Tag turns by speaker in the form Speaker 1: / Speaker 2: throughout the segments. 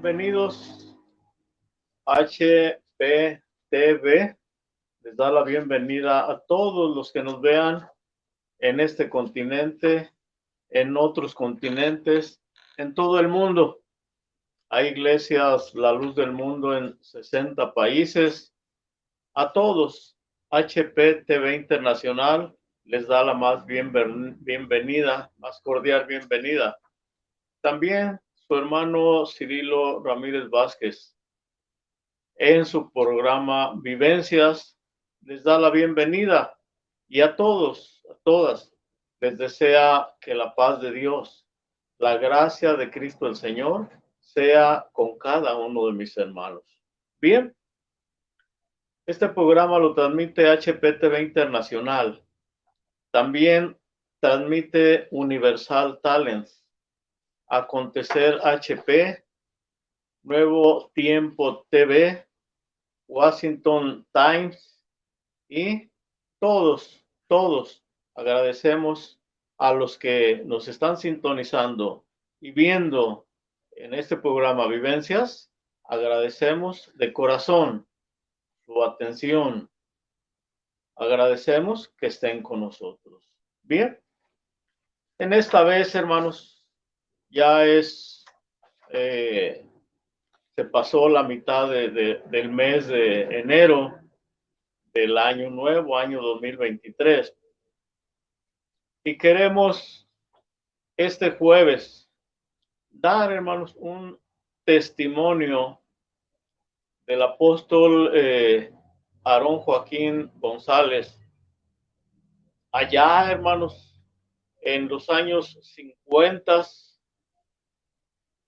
Speaker 1: Bienvenidos HPTV. Les da la bienvenida a todos los que nos vean en este continente, en otros continentes, en todo el mundo. Hay iglesias La Luz del Mundo en 60 países. A todos, HPTV Internacional les da la más bienvenida, más cordial bienvenida. También su hermano Cirilo Ramírez Vázquez, en su programa Vivencias, les da la bienvenida, y a todos, a todas, les desea que la paz de Dios, la gracia de Cristo el Señor, sea con cada uno de mis hermanos. Bien, este programa lo transmite HPTV Internacional. También transmite Universal Talents, Acontecer HP, Nuevo Tiempo TV, Washington Times, y todos agradecemos a los que nos están sintonizando y viendo en este programa Vivencias. Agradecemos de corazón su atención. Agradecemos que estén con nosotros. Bien, en esta vez, hermanos, ya se pasó la mitad del mes de enero del año nuevo, año 2023. Y queremos este jueves dar, hermanos, un testimonio del apóstol Aarón Joaquín González. Allá, hermanos, en los años 50,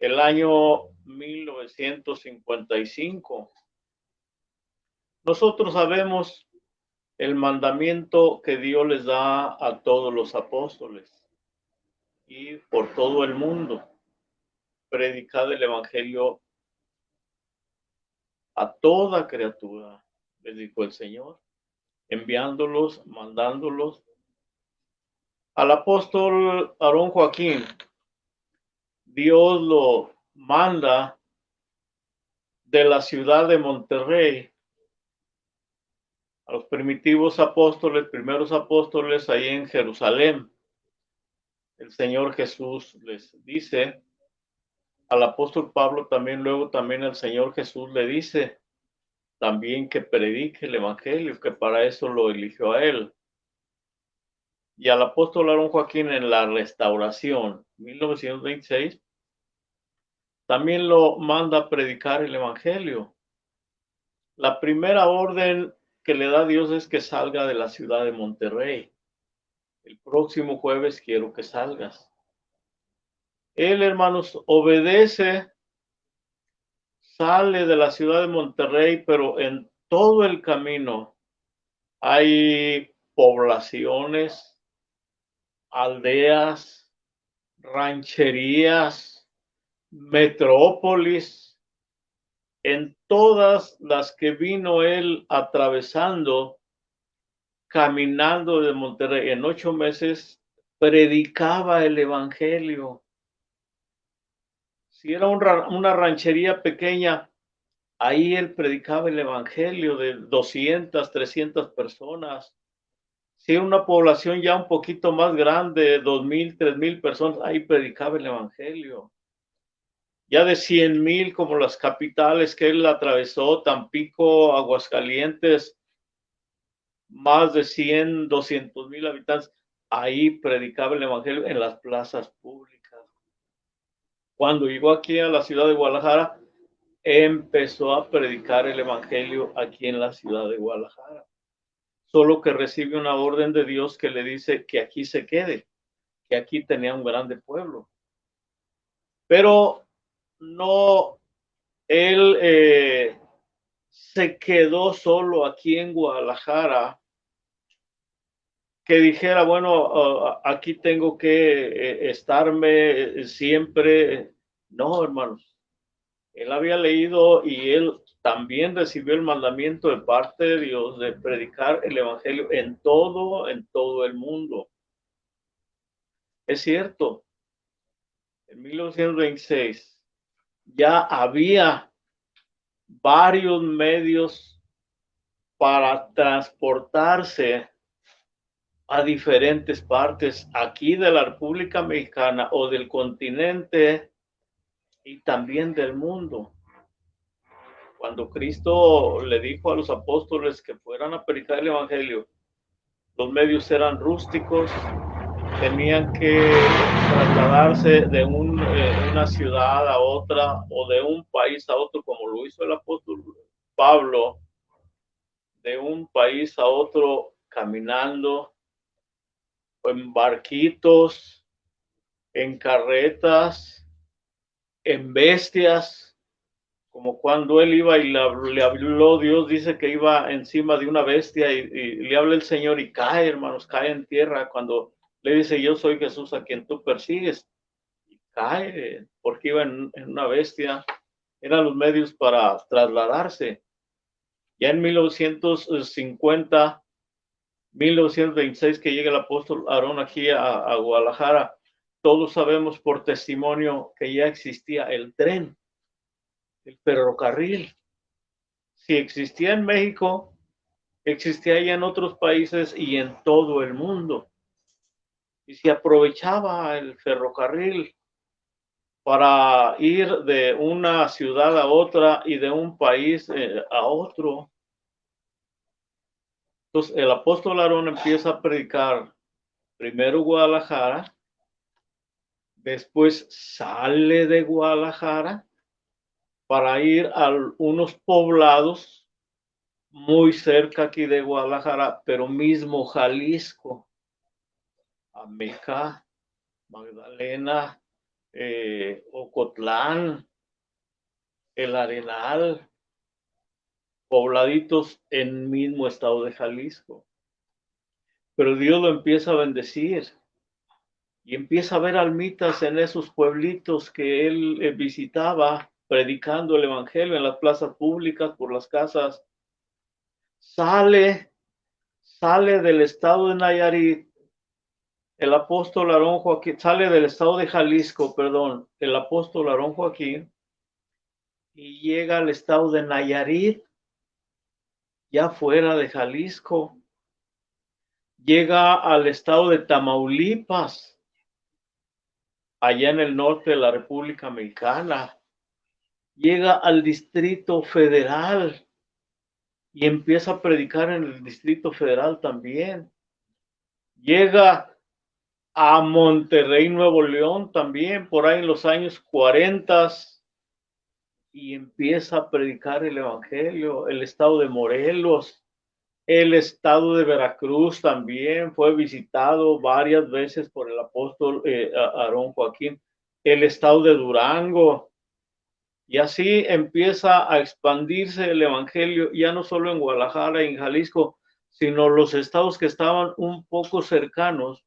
Speaker 1: el año 1955. Nosotros sabemos el mandamiento que Dios les da a todos los apóstoles y por todo el mundo, predicar el evangelio a toda criatura, les dijo el Señor, enviándolos, mandándolos. Al apóstol Aarón Joaquín, Dios lo manda de la ciudad de Monterrey a los primitivos apóstoles, primeros apóstoles ahí en Jerusalén. El Señor Jesús les dice, al apóstol Pablo también, luego también el Señor Jesús le dice también que predique el evangelio, que para eso lo eligió a él. Y al apóstol Aarón Joaquín en la Restauración, 1926, también lo manda a predicar el evangelio. La primera orden que le da Dios es que salga de la ciudad de Monterrey. El próximo jueves quiero que salgas. Él, hermanos, obedece, sale de la ciudad de Monterrey, pero en todo el camino hay poblaciones, aldeas, rancherías, metrópolis, en todas las que vino él atravesando, caminando de Monterrey. En 8 meses predicaba el evangelio. Si era una ranchería pequeña, ahí él predicaba el evangelio de 200, 300 personas. Si era una población ya un poquito más grande, 2,000, 3,000 personas, ahí predicaba el evangelio. Ya de 100,000 como las capitales que él atravesó, Tampico, Aguascalientes, más de 100, 200,000 habitantes, ahí predicaba el evangelio en las plazas públicas. Cuando llegó aquí a la ciudad de Guadalajara, empezó a predicar el evangelio aquí en la ciudad de Guadalajara. Solo que recibe una orden de Dios que le dice que aquí se quede, que aquí tenía un grande pueblo. Pero no, él se quedó solo aquí en Guadalajara, que dijera, bueno, aquí tengo que estarme siempre. No, hermanos, él había leído y él también recibió el mandamiento de parte de Dios de predicar el evangelio en todo el mundo. Es cierto, en 1926 ya había varios medios para transportarse a diferentes partes aquí de la República Mexicana o del continente y también del mundo. Cuando Cristo le dijo a los apóstoles que fueran a predicar el evangelio, los medios eran rústicos, tenían que trasladarse de una ciudad a otra o de un país a otro, como lo hizo el apóstol Pablo, de un país a otro caminando, en barquitos, en carretas, en bestias, como cuando él iba y le habló Dios, dice que iba encima de una bestia y le habla el Señor y cae, hermanos, cae en tierra cuando le dice, yo soy Jesús a quien tú persigues. Y cae porque iba en una bestia. Eran los medios para trasladarse. Ya en 1950, 1926 que llega el apóstol Aarón aquí a Guadalajara, todos sabemos por testimonio que ya existía el tren, el ferrocarril. Si existía en México, existía ya en otros países y en todo el mundo. Y se aprovechaba el ferrocarril para ir de una ciudad a otra y de un país a otro. Entonces el apóstol Aarón empieza a predicar primero Guadalajara, después sale de Guadalajara para ir a unos poblados muy cerca aquí de Guadalajara, pero mismo Jalisco, Ameca, Magdalena, Ocotlán, El Arenal, pobladitos en mismo estado de Jalisco. Pero Dios lo empieza a bendecir y empieza a ver almitas en esos pueblitos que él visitaba, predicando el evangelio en las plazas públicas, por las casas. Sale del estado de Nayarit, el apóstol Aarón Joaquín, sale del estado de Jalisco, perdón, el apóstol Aarón Joaquín, y llega al estado de Nayarit, ya fuera de Jalisco. Llega al estado de Tamaulipas, allá en el norte de la República Mexicana. Llega al Distrito Federal y empieza a predicar en el Distrito Federal también. Llega a Monterrey, Nuevo León también, por ahí en los años 40 y empieza a predicar el Evangelio. El estado de Morelos, el estado de Veracruz también fue visitado varias veces por el apóstol Aarón Joaquín. El estado de Durango. Y así empieza a expandirse el Evangelio, ya no solo en Guadalajara y en Jalisco, sino los estados que estaban un poco cercanos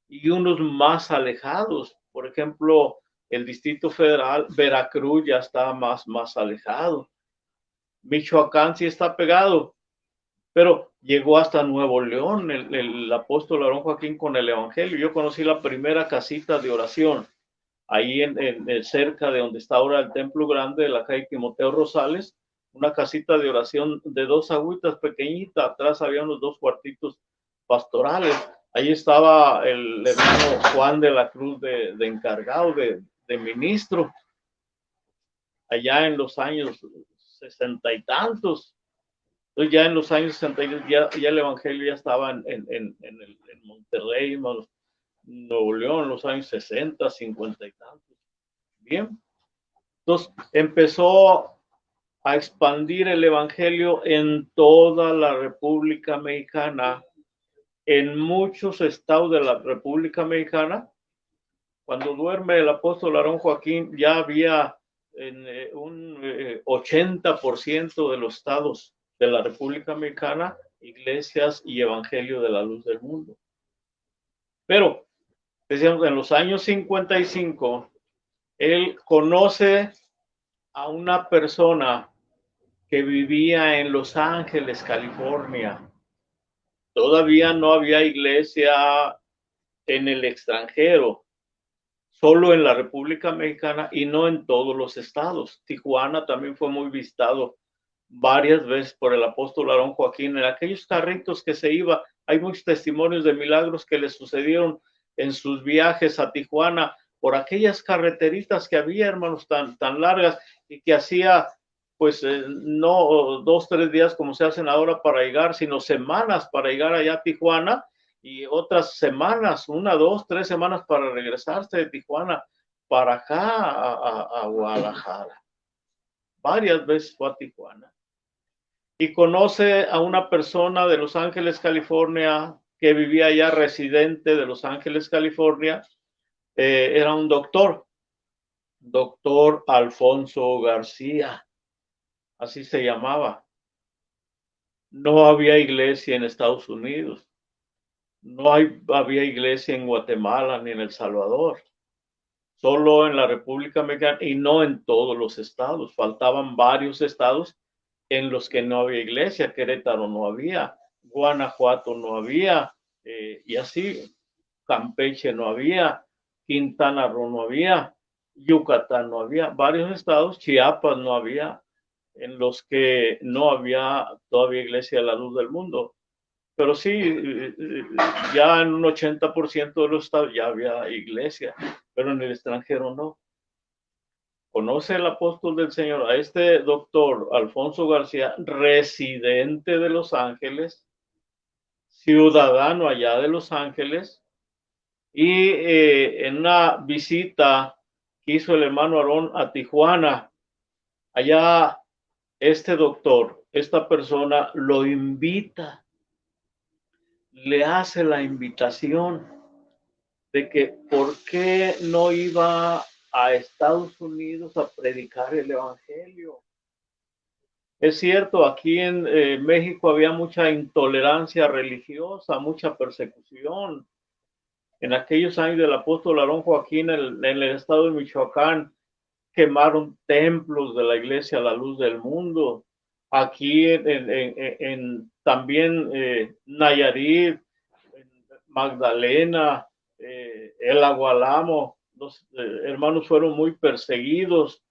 Speaker 1: y unos más alejados. Por ejemplo, el Distrito Federal, Veracruz ya está más alejado. Michoacán sí está pegado, pero llegó hasta Nuevo León el apóstol Aarón Joaquín con el Evangelio. Yo conocí la primera casita de oración ahí cerca de donde está ahora el Templo Grande de la calle Timoteo Rosales, una casita de oración de 2 agüitas pequeñitas, atrás había unos 2 cuartitos pastorales, ahí estaba el hermano Juan de la Cruz de encargado de ministro, allá en los años 60 y tantos. Entonces ya en los años 60 ya el evangelio ya estaba en Monterrey, Nuevo León, en los años 60, 50 y tantos. Bien, entonces empezó a expandir el evangelio en toda la República Mexicana, en muchos estados de la República Mexicana. Cuando duerme el apóstol Aarón Joaquín, ya había en un 80% de los estados de la República Mexicana iglesias y evangelio de la luz del mundo. Pero, decíamos, en los años 55, él conoce a una persona que vivía en Los Ángeles, California. Todavía no había iglesia en el extranjero, solo en la República Mexicana y no en todos los estados. Tijuana también fue muy visitado varias veces por el apóstol Aarón Joaquín. En aquellos carritos que se iba, hay muchos testimonios de milagros que le sucedieron en sus viajes a Tijuana por aquellas carreteritas que había, hermanos, tan largas, y que hacía pues no 2, 3 días como se hacen ahora para llegar, sino semanas para llegar allá a Tijuana, y otras semanas, 1, 2, 3 semanas para regresarse de Tijuana para acá a Guadalajara. Varias veces fue a Tijuana. Y conoce a una persona de Los Ángeles, California, que vivía allá, residente de Los Ángeles, California. Era un doctor Alfonso García, así se llamaba. No había iglesia en Estados Unidos, no había iglesia en Guatemala ni en El Salvador, solo en la República Mexicana, y no en todos los estados. Faltaban varios estados en los que no había iglesia. Querétaro no había, Guanajuato no había, y así. Campeche no había, Quintana Roo no había, Yucatán no había, varios estados, Chiapas no había, en los que no había todavía iglesia de la luz del mundo. Pero sí, ya en un 80% de los estados ya había iglesia, pero en el extranjero no. Conoce el apóstol del Señor a este doctor Alfonso García, residente de Los Ángeles, ciudadano allá de Los Ángeles, y en una visita que hizo el hermano Aarón a Tijuana, allá este doctor, esta persona lo invita, le hace la invitación de que por qué no iba a Estados Unidos a predicar el evangelio. Es cierto, aquí en México había mucha intolerancia religiosa, mucha persecución. En aquellos años del apóstol Aarón Joaquín, en el estado de Michoacán, quemaron templos de la iglesia a la luz del mundo. Aquí también Nayarit, Magdalena, el Agualamo, los hermanos fueron muy perseguidos.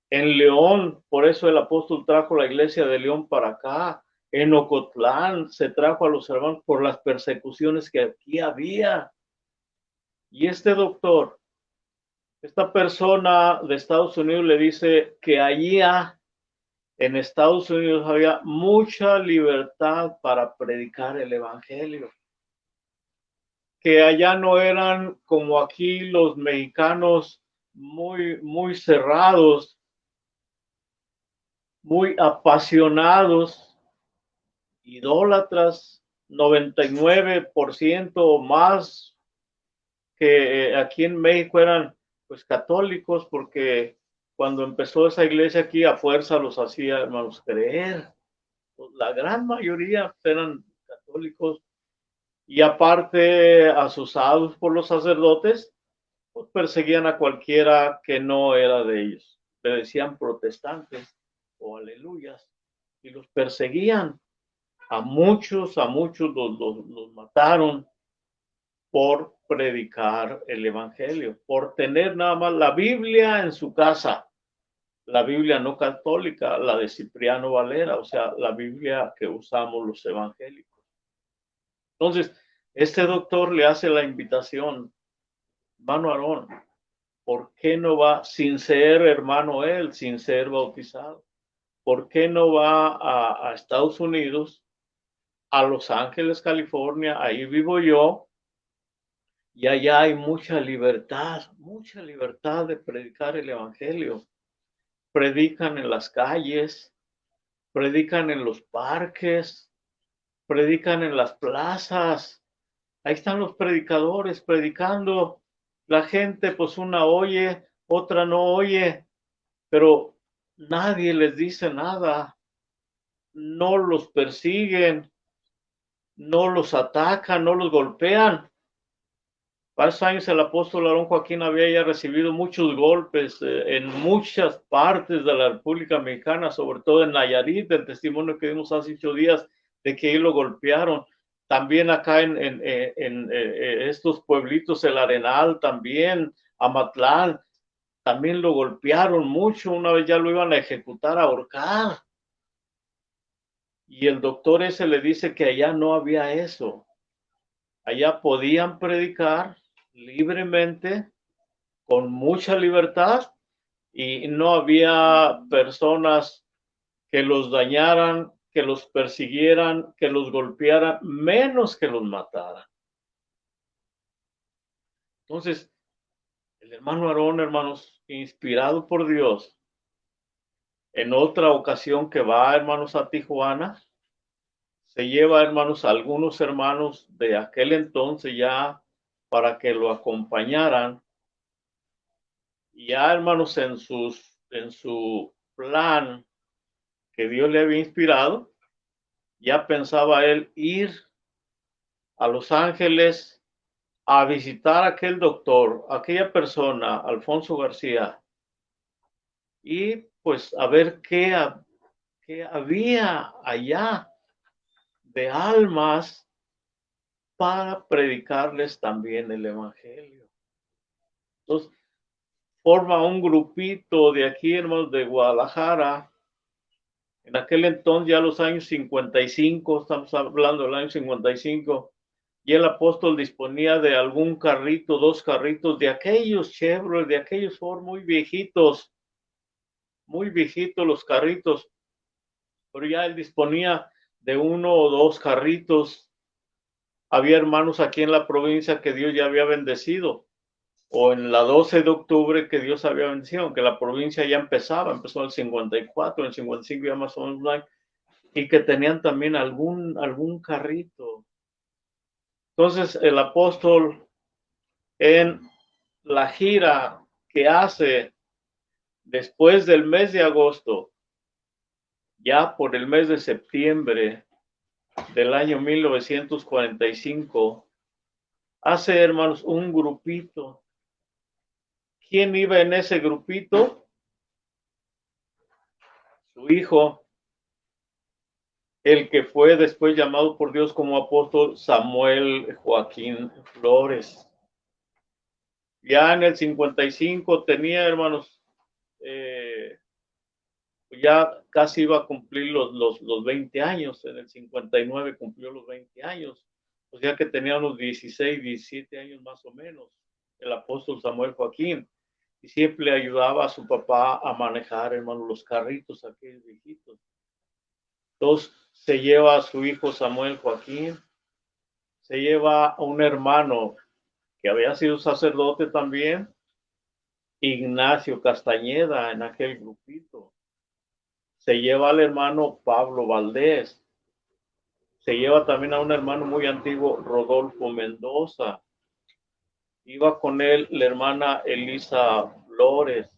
Speaker 1: En León, por eso el apóstol trajo la iglesia de León para acá. En Ocotlán se trajo a los hermanos por las persecuciones que aquí había. Y este doctor, esta persona de Estados Unidos, le dice que allá en Estados Unidos había mucha libertad para predicar el evangelio, que allá no eran como aquí los mexicanos, muy cerrados, muy apasionados, idólatras, 99% o más, que aquí en México eran pues católicos, porque cuando empezó esa iglesia aquí a fuerza los hacía, hermanos, creer. La gran mayoría eran católicos, y aparte, asusados por los sacerdotes, pues perseguían a cualquiera que no era de ellos. Le decían protestantes o aleluyas, y los perseguían. A muchos los mataron por predicar el evangelio, por tener nada más la Biblia en su casa, la Biblia no católica, la de Cipriano Valera, o sea, la Biblia que usamos los evangélicos. Entonces, este doctor le hace la invitación, hermano Aarón, ¿por qué no va, sin ser hermano él, sin ser bautizado, por qué no va a Estados Unidos, a Los Ángeles, California? Ahí vivo yo, y allá hay mucha libertad de predicar el evangelio. Predican en las calles, predican en los parques, predican en las plazas. Ahí están los predicadores predicando. La gente, pues una oye, otra no oye, pero nadie les dice nada. No los persiguen, no los atacan, no los golpean. Varios años el apóstol Aarón Joaquín había ya recibido muchos golpes en muchas partes de la República Mexicana, sobre todo en Nayarit, el testimonio que dimos hace 8 días de que ahí lo golpearon. También acá en estos pueblitos, el Arenal también, Amatlán, también lo golpearon mucho, una vez ya lo iban a ejecutar, a ahorcar. Y el doctor ese le dice que allá no había eso. Allá podían predicar libremente, con mucha libertad, y no había personas que los dañaran, que los persiguieran, que los golpearan, menos que los mataran. Entonces, el hermano Aarón, hermanos, inspirado por Dios, en otra ocasión que va, hermanos, a Tijuana, se lleva, hermanos, a algunos hermanos de aquel entonces ya para que lo acompañaran. Y ya, hermanos, en su plan que Dios le había inspirado, ya pensaba él ir a Los Ángeles a visitar a aquel doctor, aquella persona, Alfonso García, y pues a ver qué había allá de almas para predicarles también el Evangelio. Entonces, forma un grupito de aquí, hermanos, de Guadalajara. En aquel entonces, ya los años 55, estamos hablando del año 55, y el apóstol disponía de algún carrito, dos carritos, de aquellos Chevrolet, de aquellos Ford muy viejitos los carritos, pero ya él disponía de uno o dos carritos. Había hermanos aquí en la provincia que Dios ya había bendecido, o en la 12 de octubre que Dios había bendecido, aunque la provincia ya empezó en el 54, en el 55 ya más o menos, y que tenían también algún carrito. Entonces el apóstol, en la gira que hace después del mes de agosto, ya por el mes de septiembre del año 1945, hace, hermanos, un grupito. ¿Quién iba en ese grupito? Su hijo, el que fue después llamado por Dios como apóstol, Samuel Joaquín Flores. Ya en el 55 tenía, hermanos, ya casi iba a cumplir los 20 años. En el 59 cumplió los 20 años, o sea que tenía unos 16, 17 años más o menos, el apóstol Samuel Joaquín, y siempre ayudaba a su papá a manejar, hermano, los carritos, aquellos viejitos. Entonces se lleva a su hijo Samuel Joaquín, se lleva a un hermano que había sido sacerdote también, Ignacio Castañeda, en aquel grupito. Se lleva al hermano Pablo Valdés. Se lleva también a un hermano muy antiguo, Rodolfo Mendoza. Iba con él la hermana Elisa Flores.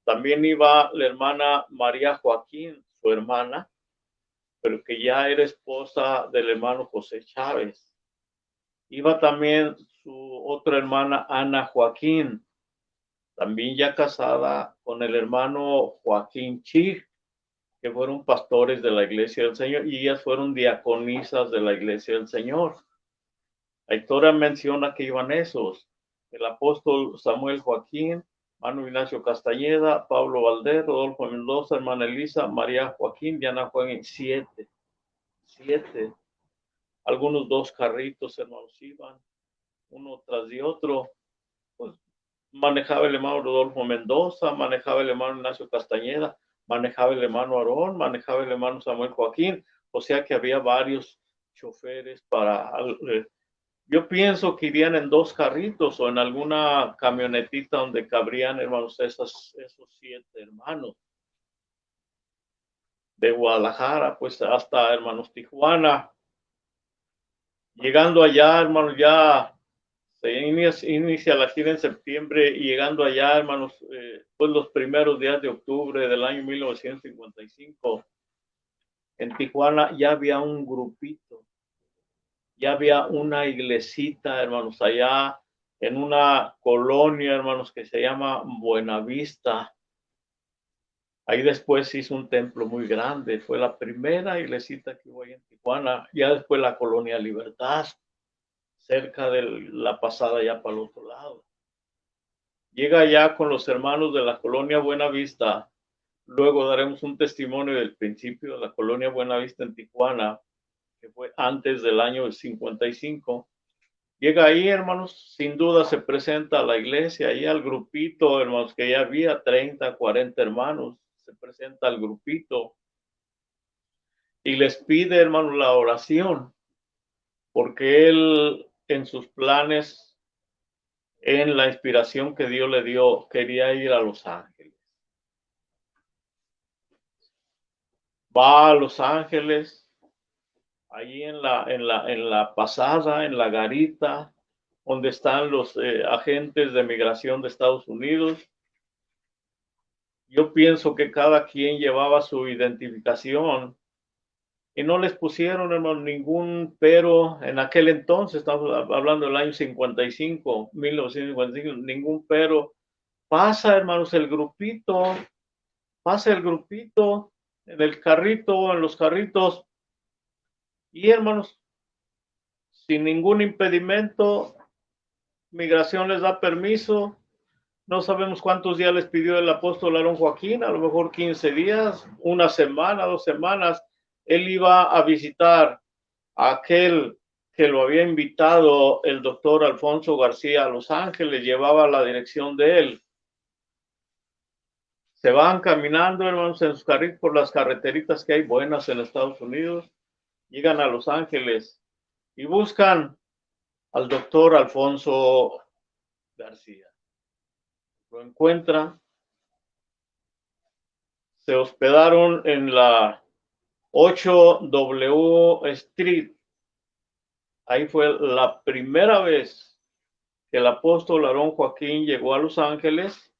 Speaker 1: También iba la hermana María Joaquín, su hermana, pero que ya era esposa del hermano José Chávez. Iba también su otra hermana, Ana Joaquín, también ya casada con el hermano Joaquín Chig, que fueron pastores de la Iglesia del Señor, y ellas fueron diaconisas de la Iglesia del Señor. La historia menciona que iban esos: el apóstol Samuel Joaquín, Manu Ignacio Castañeda, Pablo Valdés, Rodolfo Mendoza, hermana Elisa, María Joaquín, Diana Juan, siete. Algunos dos carritos, hermanos, iban, uno tras de otro. Pues manejaba el hermano Rodolfo Mendoza, manejaba el hermano Ignacio Castañeda, manejaba el hermano Aarón, manejaba el hermano Samuel Joaquín, o sea que había varios choferes para... Yo pienso que irían en dos carritos o en alguna camionetita donde cabrían, hermanos, esos siete hermanos. De Guadalajara, pues hasta, hermanos, Tijuana. Llegando allá, hermanos, ya se inicia la gira en septiembre, y llegando allá, hermanos, pues los primeros días de octubre del año 1955, en Tijuana ya había un grupito, ya había una iglesita, hermanos, allá en una colonia, hermanos, que se llama Buenavista. Ahí después se hizo un templo muy grande, fue la primera iglesita que hubo ahí en Tijuana. Ya después la colonia Libertad, cerca de la pasada ya para el otro lado. Llega ya con los hermanos de la colonia Buenavista. Luego daremos un testimonio del principio de la colonia Buenavista en Tijuana, que fue antes del año 55. Llega ahí, hermanos, sin duda se presenta a la iglesia, ahí al grupito, hermanos, que ya había 30, 40 hermanos, se presenta al grupito y les pide, hermanos, la oración, porque él en sus planes, en la inspiración que Dios le dio, quería ir a Los Ángeles. Va a Los Ángeles, allí en la pasada, en la garita, donde están los agentes de migración de Estados Unidos. Yo pienso que cada quien llevaba su identificación y no les pusieron, hermano, ningún pero en aquel entonces, estamos hablando del año 55, 1955, ningún pero. Pasa, hermanos, pasa el grupito en el carrito, en los carritos, y hermanos, sin ningún impedimento, migración les da permiso. No sabemos cuántos días les pidió el apóstol Aarón Joaquín, a lo mejor 15 días, una semana, 2 semanas. Él iba a visitar a aquel que lo había invitado el doctor Alfonso García a Los Ángeles, llevaba la dirección de él. Se van caminando, hermanos, en sus carritos por las carreteritas que hay buenas en Estados Unidos, llegan a Los Ángeles y buscan al doctor Alfonso García. Lo encuentran, se hospedaron en la 8W Street. Ahí fue la primera vez que el apóstol Aarón Joaquín llegó a Los Ángeles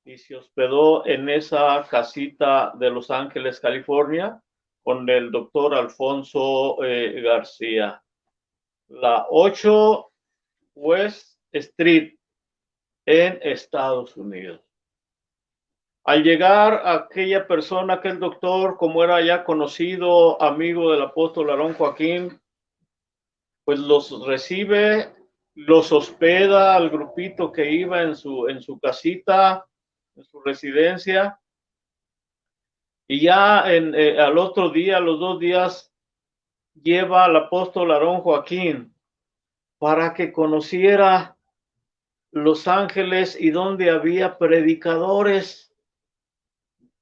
Speaker 1: y se hospedó en esa casita de Los Ángeles, California, con el doctor Alfonso García. La 8 West Street en Estados Unidos. Al llegar aquella persona, aquel doctor, como era ya conocido, amigo del apóstol Aarón Joaquín, pues los recibe, los hospeda al grupito que iba en su casita, en su residencia, y ya al otro día, los 2 días, lleva al apóstol Aarón Joaquín para que conociera Los Ángeles y donde había predicadores.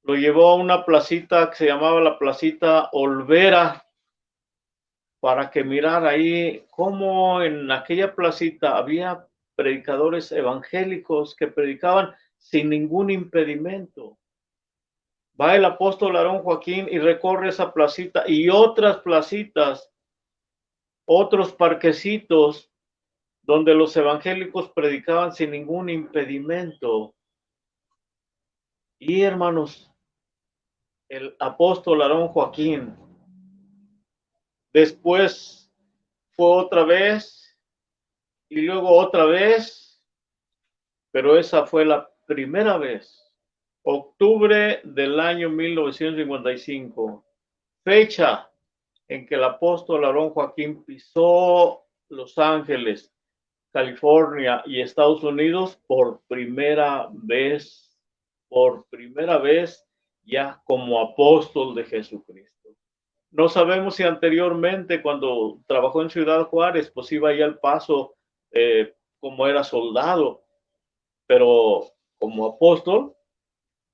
Speaker 1: Lo llevó a una placita que se llamaba la Placita Olvera, para que mirara ahí cómo en aquella placita había predicadores evangélicos que predicaban sin ningún impedimento. Va el apóstol Aarón Joaquín y recorre esa placita y otras placitas, otros parquecitos donde los evangélicos predicaban sin ningún impedimento. Y hermanos, el apóstol Aarón Joaquín después fue otra vez y luego otra vez, pero esa fue la primera vez. Octubre del año 1955, fecha en que el apóstol Aarón Joaquín pisó Los Ángeles, California y Estados Unidos por primera vez ya como apóstol de Jesucristo. No sabemos si anteriormente, cuando trabajó en Ciudad Juárez, pues iba ya al Paso como era soldado, pero como apóstol,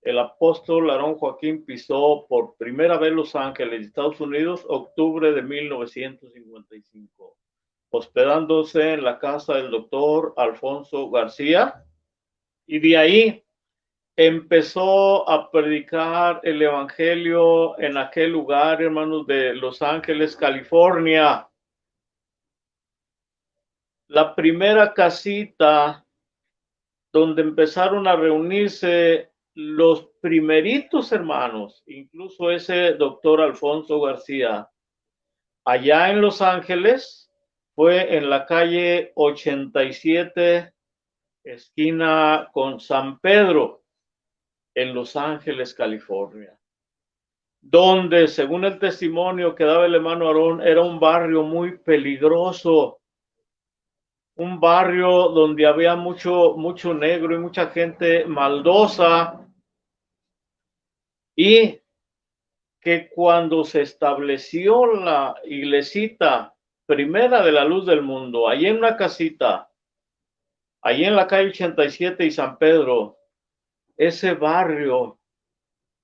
Speaker 1: el apóstol Aarón Joaquín pisó por primera vez Los Ángeles, Estados Unidos, octubre de 1955, hospedándose en la casa del doctor Alfonso García, y de ahí empezó a predicar el evangelio en aquel lugar, hermanos, de Los Ángeles, California. La primera casita donde empezaron a reunirse los primeritos hermanos, incluso ese doctor Alfonso García, allá en Los Ángeles, fue en la calle 87, esquina con San Pedro, en Los Ángeles, California, donde, según el testimonio que daba el hermano Aarón, era un barrio muy peligroso, un barrio donde había mucho negro y mucha gente maldosa, y que cuando se estableció la iglesita primera de la luz del mundo, ahí en una casita, ahí en la calle 87 y San Pedro, ese barrio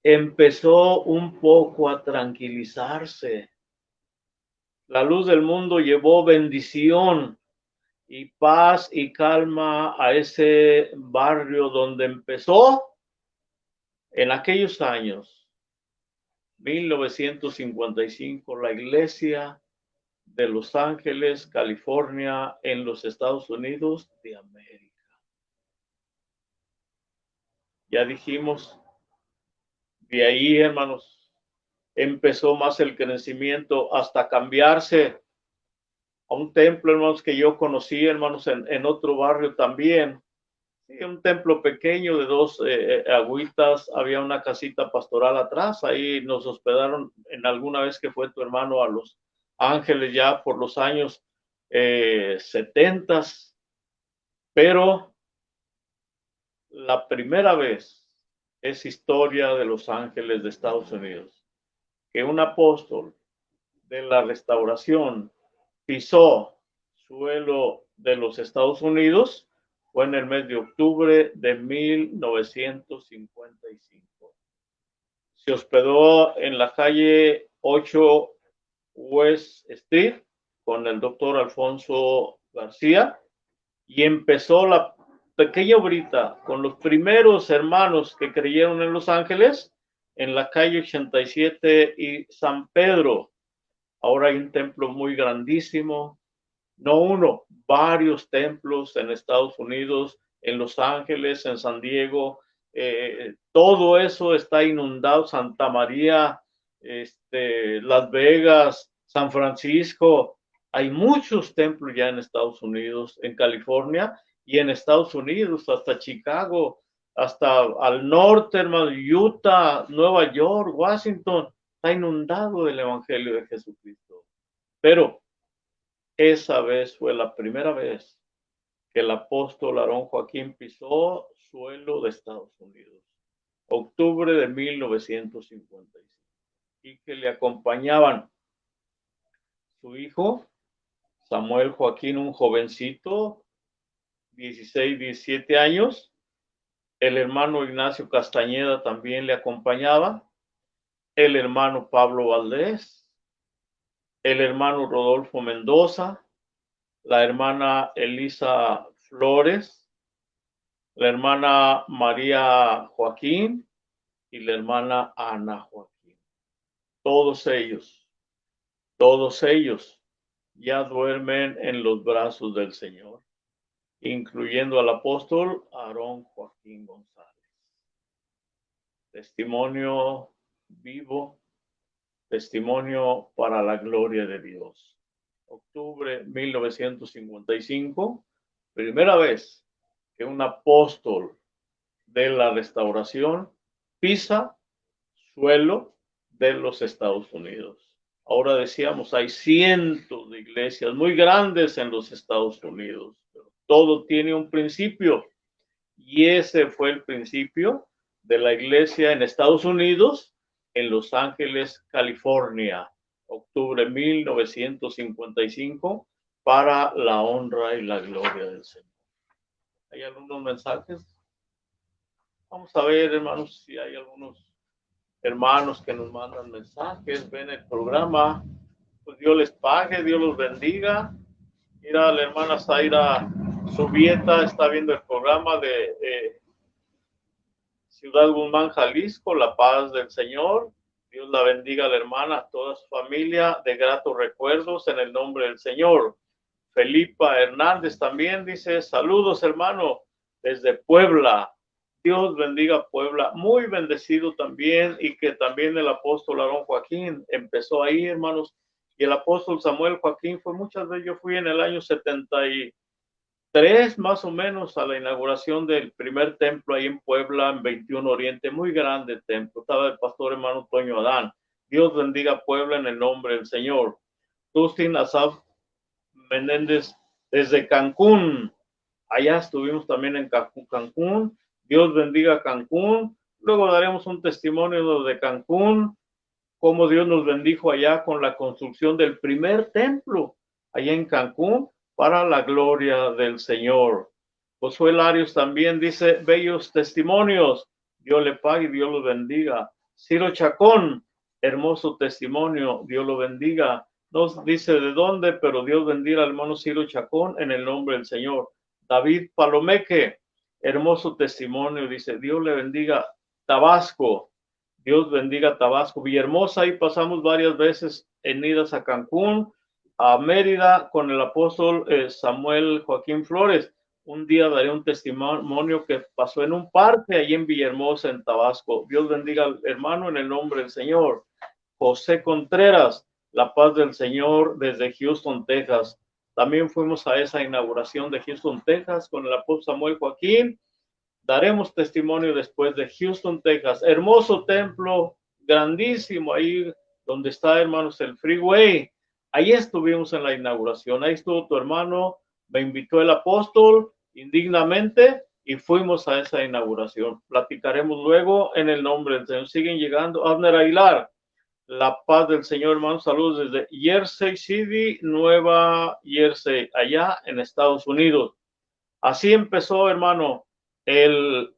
Speaker 1: empezó un poco a tranquilizarse. La luz del mundo llevó bendición y paz y calma a ese barrio donde empezó en aquellos años, 1955, la iglesia de Los Ángeles, California, en los Estados Unidos de América. Ya dijimos, de ahí, hermanos, empezó más el crecimiento hasta cambiarse a un templo, hermanos, que yo conocí, hermanos, en otro barrio también. Sí, un templo pequeño de dos agüitas, había una casita pastoral atrás, ahí nos hospedaron en alguna vez que fue tu hermano a Los Ángeles ya por los años 70, pero la primera vez es historia de Los Ángeles de Estados Unidos, que un apóstol de la restauración pisó suelo de los Estados Unidos fue en el mes de octubre de 1955. Se hospedó en la calle 8 West Street con el doctor Alfonso García y empezó la pequeña obrita con los primeros hermanos que creyeron en Los Ángeles en la calle 87 y San Pedro. Ahora hay un templo muy grandísimo, no uno, varios templos en Estados Unidos, en Los Ángeles, en San Diego, todo eso está inundado, Santa María, Las Vegas, San Francisco, hay muchos templos ya en Estados Unidos, en California y en Estados Unidos, hasta Chicago, hasta al norte, hermano, Utah, Nueva York, Washington, está inundado del Evangelio de Jesucristo. Pero esa vez fue la primera vez que el apóstol Aarón Joaquín pisó suelo de Estados Unidos, octubre de 1955, y que le acompañaban su hijo Samuel Joaquín, un jovencito, 16, 17 años, el hermano Ignacio Castañeda también le acompañaba, el hermano Pablo Valdés, el hermano Rodolfo Mendoza, la hermana Elisa Flores, la hermana María Joaquín y la hermana Ana Joaquín. Todos ellos ya duermen en los brazos del Señor, incluyendo al apóstol Aarón Joaquín González. Testimonio vivo, testimonio para la gloria de Dios. Octubre 1955, primera vez que un apóstol de la restauración pisa suelo de los Estados Unidos. Ahora decíamos, hay cientos de iglesias muy grandes en los Estados Unidos, pero todo tiene un principio, y ese fue el principio de la iglesia en Estados Unidos, en Los Ángeles, California, octubre 1955, para la honra y la gloria del Señor. ¿Hay algunos mensajes? Vamos a ver, hermanos, si hay algunos hermanos que nos mandan mensajes, ven el programa. Pues Dios les pague, Dios los bendiga. Mira, la hermana Zaira Subieta está viendo el programa de Ciudad Guzmán, Jalisco, La Paz del Señor. Dios la bendiga a la hermana, a toda su familia, de gratos recuerdos en el nombre del Señor. Felipa Hernández también dice, saludos hermano, desde Puebla. Dios bendiga Puebla, muy bendecido también, y que también el apóstol Aarón Joaquín empezó ahí, hermanos, y el apóstol Samuel Joaquín fue muchas veces, yo fui en el año 73 más o menos a la inauguración del primer templo ahí en Puebla, en 21 Oriente, muy grande templo, estaba el pastor hermano Toño Adán. Dios bendiga Puebla en el nombre del Señor. Dustin Asaf Menéndez desde Cancún. Allá estuvimos también en Cancún. Dios bendiga Cancún. Luego daremos un testimonio de Cancún, cómo Dios nos bendijo allá con la construcción del primer templo allá en Cancún para la gloria del Señor. Josué Larios también dice, bellos testimonios, Dios le pague y Dios los bendiga. Ciro Chacón, hermoso testimonio, Dios lo bendiga. No dice de dónde, pero Dios bendiga al hermano Ciro Chacón en el nombre del Señor. David Palomeque, hermoso testimonio, dice, Dios le bendiga. Tabasco, Dios bendiga Tabasco. Villahermosa, ahí pasamos varias veces en idas a Cancún, a Mérida con el apóstol Samuel Joaquín Flores. Un día daré un testimonio que pasó en un parque allí en Villahermosa, en Tabasco. Dios bendiga al hermano en el nombre del Señor. José Contreras, la paz del Señor desde Houston, Texas. También fuimos a esa inauguración de Houston, Texas con el apóstol Samuel Joaquín. Daremos testimonio después de Houston, Texas. Hermoso templo, grandísimo, ahí donde está, hermanos, el freeway. Ahí estuvimos en la inauguración. Ahí estuvo tu hermano, me invitó el apóstol indignamente y fuimos a esa inauguración. Platicaremos luego en el nombre del Señor. Siguen llegando. Abner Aguilar, la paz del Señor, hermanos. Saludos desde Jersey City, Nueva Jersey, allá en Estados Unidos. Así empezó, hermano, el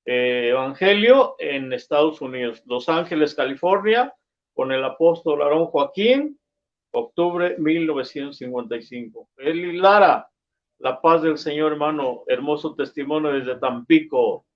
Speaker 1: Evangelio en Estados Unidos, Los Ángeles, California, con el apóstol Aarón Joaquín, octubre 1955. Eli Lara, la paz del Señor, hermano, hermoso testimonio desde Tampico.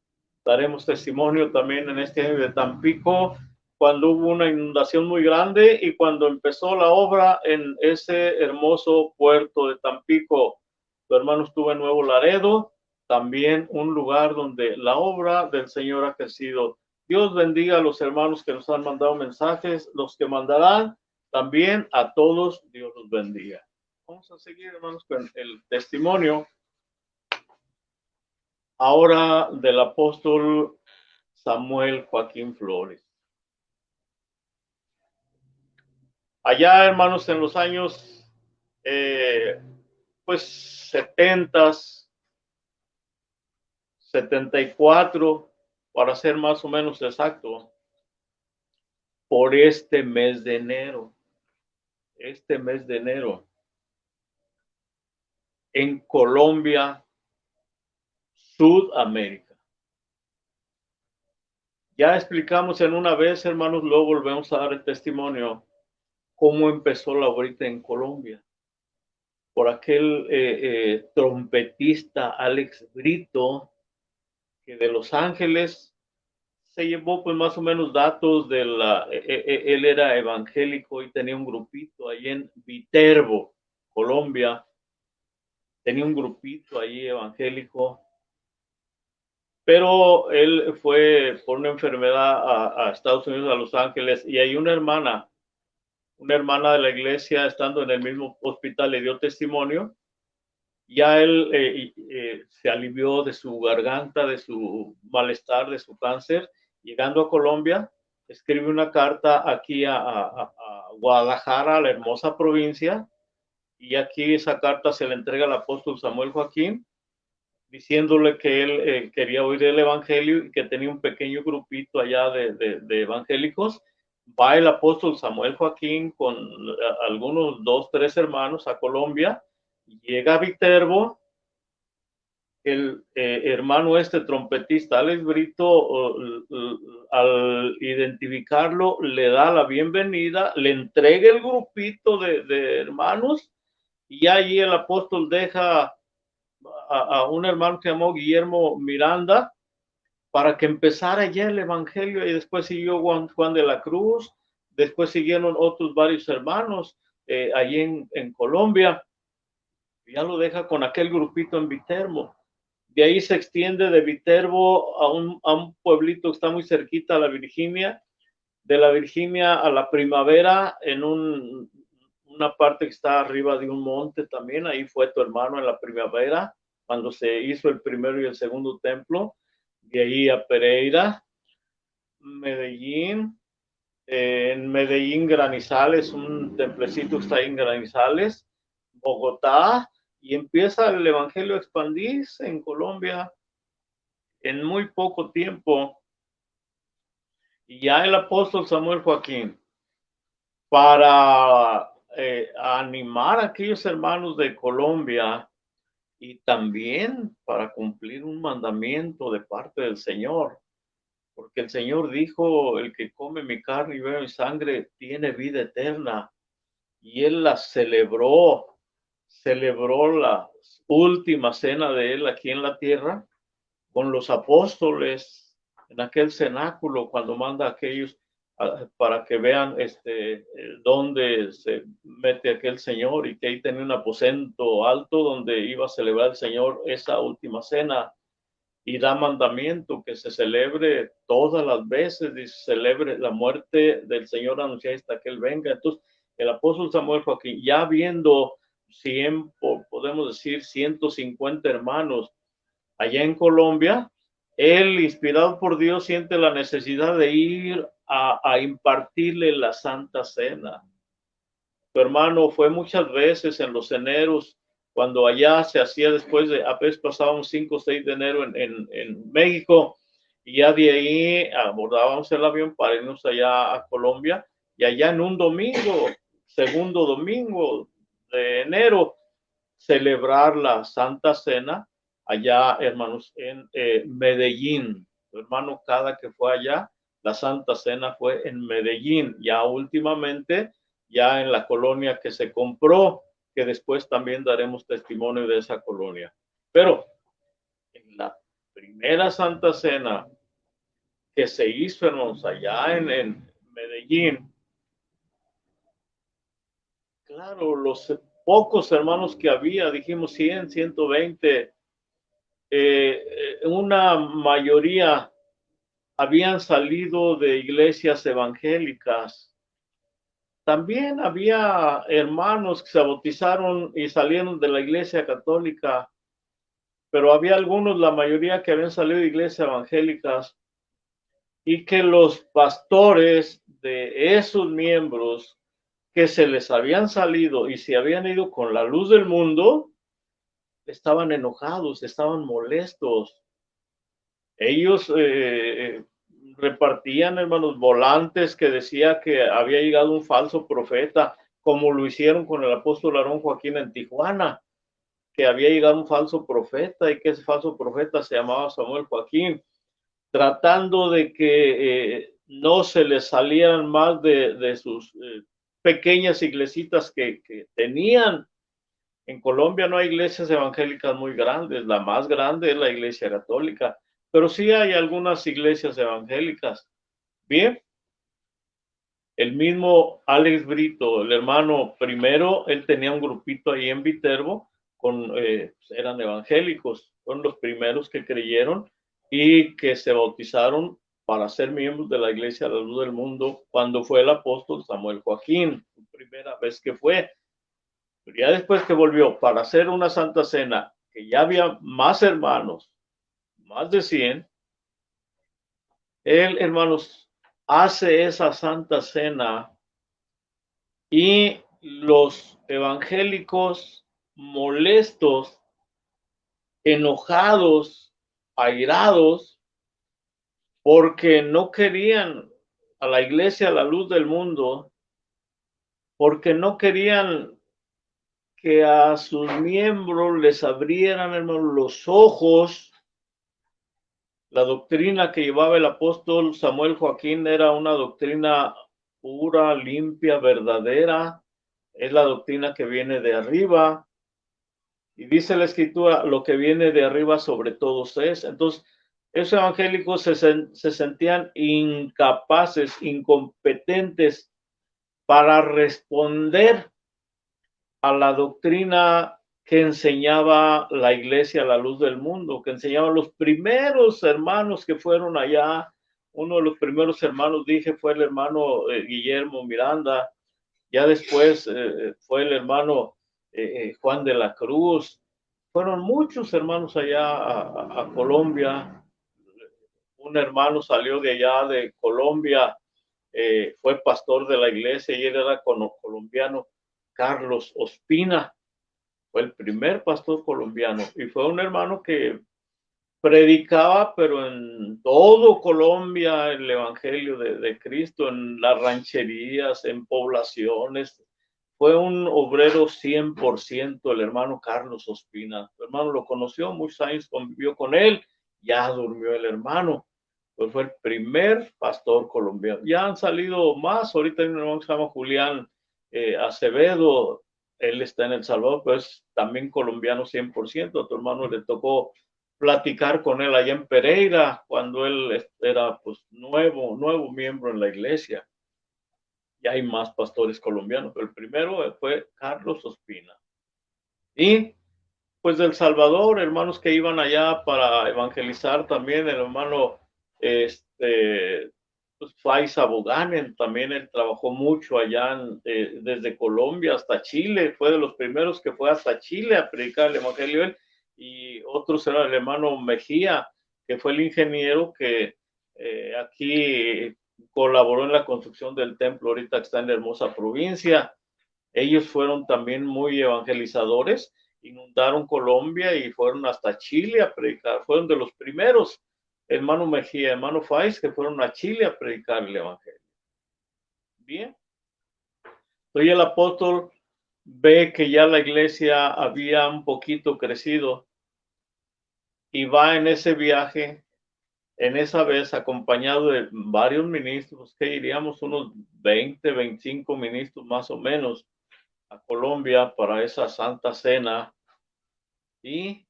Speaker 1: Daremos testimonio también en este año de Tampico, cuando hubo una inundación muy grande y cuando empezó la obra en ese hermoso puerto de Tampico. Tu hermano estuvo en Nuevo Laredo, también un lugar donde la obra del Señor ha crecido. Dios bendiga a los hermanos que nos han mandado mensajes, los que mandarán, también a todos, Dios los bendiga. Vamos a seguir, hermanos, con el testimonio ahora del apóstol Samuel Joaquín Flores. Allá, hermanos, en los años, pues, 70s, 74, para ser más o menos exacto, por este mes de enero, en Colombia, Sudamérica. Ya explicamos en una vez, hermanos, luego volvemos a dar el testimonio, cómo empezó la obra en Colombia. Por aquel trompetista Alex Brito, que de Los Ángeles se llevó pues más o menos datos de la, él era evangélico y tenía un grupito ahí en Viterbo, Colombia, tenía un grupito ahí evangélico, pero él fue por una enfermedad a Estados Unidos, a Los Ángeles, y hay una hermana de la iglesia, estando en el mismo hospital, le dio testimonio. Ya él se alivió de su garganta, de su malestar, de su cáncer. Llegando a Colombia, escribe una carta aquí a Guadalajara, a la hermosa provincia, y aquí esa carta se le entrega al apóstol Samuel Joaquín, diciéndole que él quería oír el evangelio y que tenía un pequeño grupito allá de evangélicos. Va el apóstol Samuel Joaquín con algunos 2, 3 hermanos a Colombia, llega a Viterbo. El hermano trompetista Alex Brito, al identificarlo, le da la bienvenida, le entrega el grupito de hermanos, y allí el apóstol deja a un hermano que llamó Guillermo Miranda para que empezara ya el evangelio, y después siguió Juan de la Cruz, después siguieron otros varios hermanos allí en Colombia. Ya lo deja con aquel grupito en Viterbo. De ahí se extiende de Viterbo a un pueblito que está muy cerquita a la Virginia, de la Virginia a la Primavera, en una parte que está arriba de un monte también. Ahí fue tu hermano en la Primavera, cuando se hizo el primero y el segundo templo. De ahí a Pereira, Medellín, en Medellín, Granizales, un templecito que está ahí en Granizales, Bogotá, y empieza el evangelio a expandirse en Colombia en muy poco tiempo. Y ya el apóstol Samuel Joaquín, para animar a aquellos hermanos de Colombia y también para cumplir un mandamiento de parte del Señor, porque el Señor dijo, el que come mi carne y bebe mi sangre tiene vida eterna. Y él la celebró la última cena de él aquí en la tierra con los apóstoles en aquel cenáculo cuando manda a aquellos para que vean dónde se mete aquel Señor, y que ahí tenía un aposento alto donde iba a celebrar el Señor esa última cena, y da mandamiento que se celebre todas las veces y se celebre la muerte del Señor anunciada hasta que Él venga. Entonces, el apóstol Samuel Joaquín, ya viendo 100, podemos decir 150 hermanos allá en Colombia, él, inspirado por Dios, siente la necesidad de ir a impartirle la Santa Cena. Tu hermano fue muchas veces en los eneros, cuando allá se hacía después de, apenas pasábamos 5 o 6 de enero en México, y ya de ahí abordábamos el avión para irnos allá a Colombia, y allá en un domingo, segundo domingo de enero, celebrar la Santa Cena allá, hermanos, en Medellín. Tu hermano, cada que fue allá, la Santa Cena fue en Medellín. Ya últimamente, ya en la colonia que se compró, que después también daremos testimonio de esa colonia. Pero en la primera Santa Cena que se hizo, hermanos, allá en Medellín, claro, los pocos hermanos que había, dijimos 100, 120, una mayoría habían salido de iglesias evangélicas. También había hermanos que se bautizaron y salieron de la iglesia católica, pero había algunos, la mayoría, que habían salido de iglesias evangélicas, y que los pastores de esos miembros que se les habían salido y se habían ido con la luz del mundo, estaban enojados, estaban molestos. Ellos repartían, hermanos, volantes que decía que había llegado un falso profeta, como lo hicieron con el apóstol Aarón Joaquín en Tijuana, que había llegado un falso profeta y que ese falso profeta se llamaba Samuel Joaquín, tratando de que no se les salieran más de sus pequeñas iglesitas que tenían. En Colombia no hay iglesias evangélicas muy grandes, la más grande es la iglesia católica, pero sí hay algunas iglesias evangélicas. Bien, el mismo Alex Brito, el hermano primero, él tenía un grupito ahí en Viterbo, eran evangélicos, fueron los primeros que creyeron y que se bautizaron para ser miembros de la Iglesia de la Luz del Mundo cuando fue el apóstol Samuel Joaquín, primera vez que fue. Pero ya después que volvió para hacer una Santa Cena, que ya había más hermanos, más de 100, él, hermanos, hace esa Santa Cena, y los evangélicos molestos, enojados, airados, porque no querían a la iglesia a la luz del mundo, porque no querían que a sus miembros les abrieran, hermanos, los ojos. La doctrina que llevaba el apóstol Samuel Joaquín era una doctrina pura, limpia, verdadera. Es la doctrina que viene de arriba. Y dice la escritura, lo que viene de arriba sobre todos es. Entonces, esos evangélicos se sentían incapaces, incompetentes para responder a la doctrina que enseñaba la iglesia a la luz del mundo, que enseñaban los primeros hermanos que fueron allá. Uno de los primeros hermanos, dije, fue el hermano Guillermo Miranda. Ya después fue el hermano Juan de la Cruz. Fueron muchos hermanos allá a Colombia. Un hermano salió de allá de Colombia, fue pastor de la iglesia, y él era colombiano, Carlos Ospina. Fue el primer pastor colombiano y fue un hermano que predicaba, pero en todo Colombia, el Evangelio de Cristo, en las rancherías, en poblaciones. Fue un obrero 100%, el hermano Carlos Ospina. Tu hermano lo conoció, muchos años convivió con él, ya durmió el hermano. Pues fue el primer pastor colombiano. Ya han salido más, ahorita hay un hermano que se llama Julián Acevedo, él está en El Salvador, pero es también colombiano 100%. A tu hermano le tocó platicar con él allá en Pereira, cuando él era pues nuevo miembro en la iglesia. Y hay más pastores colombianos, pero el primero fue Carlos Ospina. Y pues del Salvador, hermanos que iban allá para evangelizar también, el hermano pues, Faiza Boganen, también él trabajó mucho allá desde Colombia hasta Chile, fue de los primeros que fue hasta Chile a predicar el evangelio. Y otros era el hermano Mejía, que fue el ingeniero que aquí colaboró en la construcción del templo ahorita que está en la hermosa provincia. Ellos fueron también muy evangelizadores, inundaron Colombia y fueron hasta Chile a predicar. Fueron de los primeros, hermano Mejía, hermano Faiz, que fueron a Chile a predicar el evangelio. Bien. Hoy el apóstol ve que ya la iglesia había un poquito crecido y va en ese viaje, en esa vez acompañado de varios ministros, que diríamos unos 20, 25 ministros más o menos, a Colombia para esa Santa Cena. Y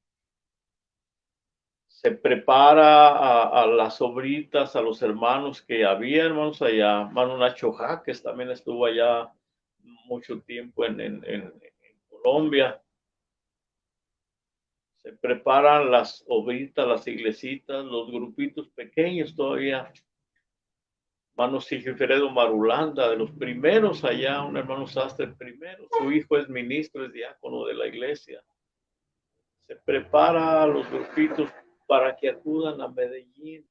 Speaker 1: se prepara a las sobritas, a los hermanos que había, hermanos allá, hermano Nacho Jaques también estuvo allá mucho tiempo en Colombia. Se preparan las sobritas, las iglesitas, los grupitos pequeños todavía. Hermano Sigifredo Marulanda, de los primeros allá, un hermano Sastre primero, su hijo es ministro, es diácono de la iglesia. Se prepara a los grupitos para que acudan a Medellín.